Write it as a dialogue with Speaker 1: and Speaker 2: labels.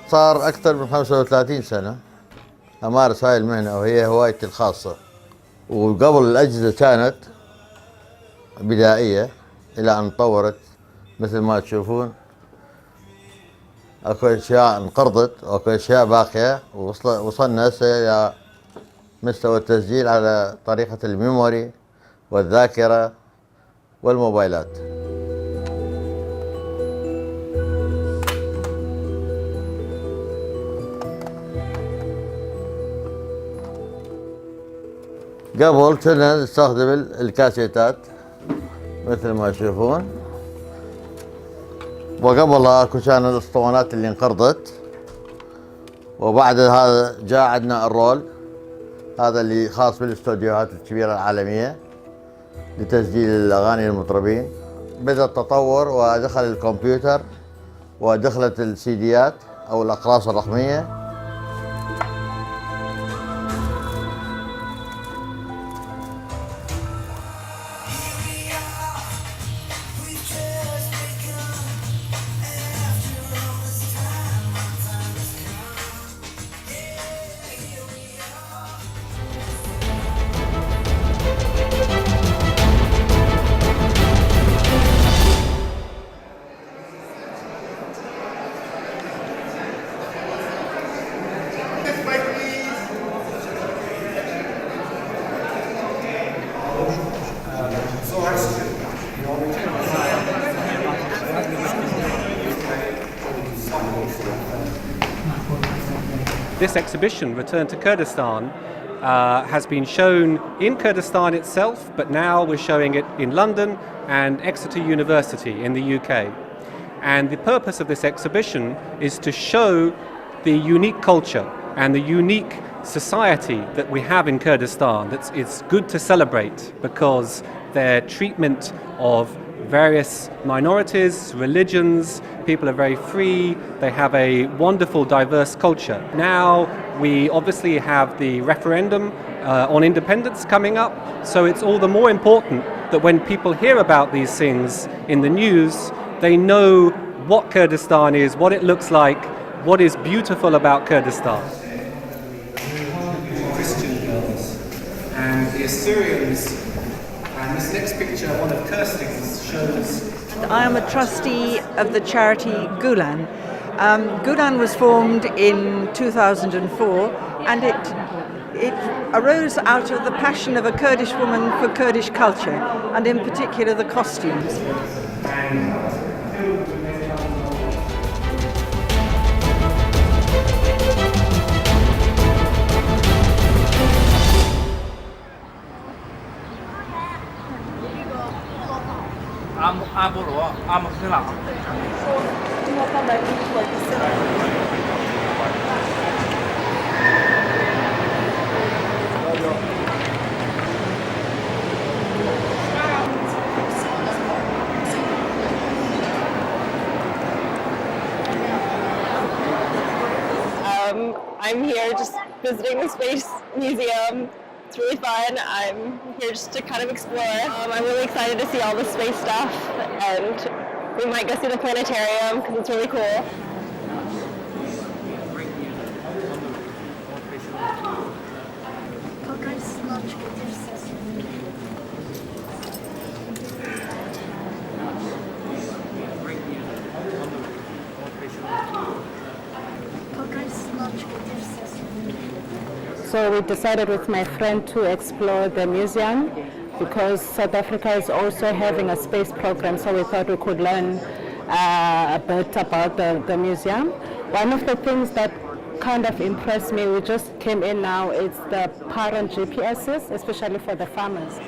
Speaker 1: صار أكثر من 35 سنة أمارس هاي المهنة وهي هوايتي الخاصة. وقبل الأجهزة كانت بدائية إلى أن تطورت مثل ما تشوفون. أكو أشياء انقرضت وأكو أشياء باقية، وصلنا هسه إلى مستوى التسجيل على طريقة الميموري والذاكرة والموبايلات. قبل كنا نستخدم الكاسيتات مثل ما تشوفون، وقبلها اكو كان الاسطوانات اللي انقرضت، وبعد هذا جاء عندنا الرول، هذا اللي خاص بالاستوديوهات الكبيرة العالمية لتسجيل الأغاني للمطربين. بدأ التطور ودخل الكمبيوتر ودخلت السيديات أو الأقراص الرقمية.
Speaker 2: This exhibition, Return to Kurdistan, has been shown in Kurdistan itself, but now we're showing it in London and Exeter University in the UK. And the purpose of this exhibition is to show the unique culture and the unique society that we have in Kurdistan. It's good to celebrate because their treatment of various minorities, religions, people are very free, they have a wonderful diverse culture. Now we obviously have the referendum on independence coming up, so it's all the more important that when people hear about these things in the news, they know what Kurdistan is, what it looks like, what is beautiful about Kurdistan. Christian girls and the Assyrians, and this next picture, one of Kirsting's, shows.
Speaker 3: I am a trustee of the charity Gulen. Gulen was formed in 2004, and it arose out of the passion of a Kurdish woman for Kurdish culture, and in particular the costumes.
Speaker 4: I'm here just visiting the Space Museum. It's really fun. I'm here just to kind of explore. I'm really excited to see all the space stuff, and we might go see the planetarium because it's really cool.
Speaker 5: So we decided with my friend to explore the museum because South Africa is also having a space program, so we thought we could learn a bit about the museum. One of the things that kind of impressed me, we just came in now, it's the parent GPSs, especially for the farmers.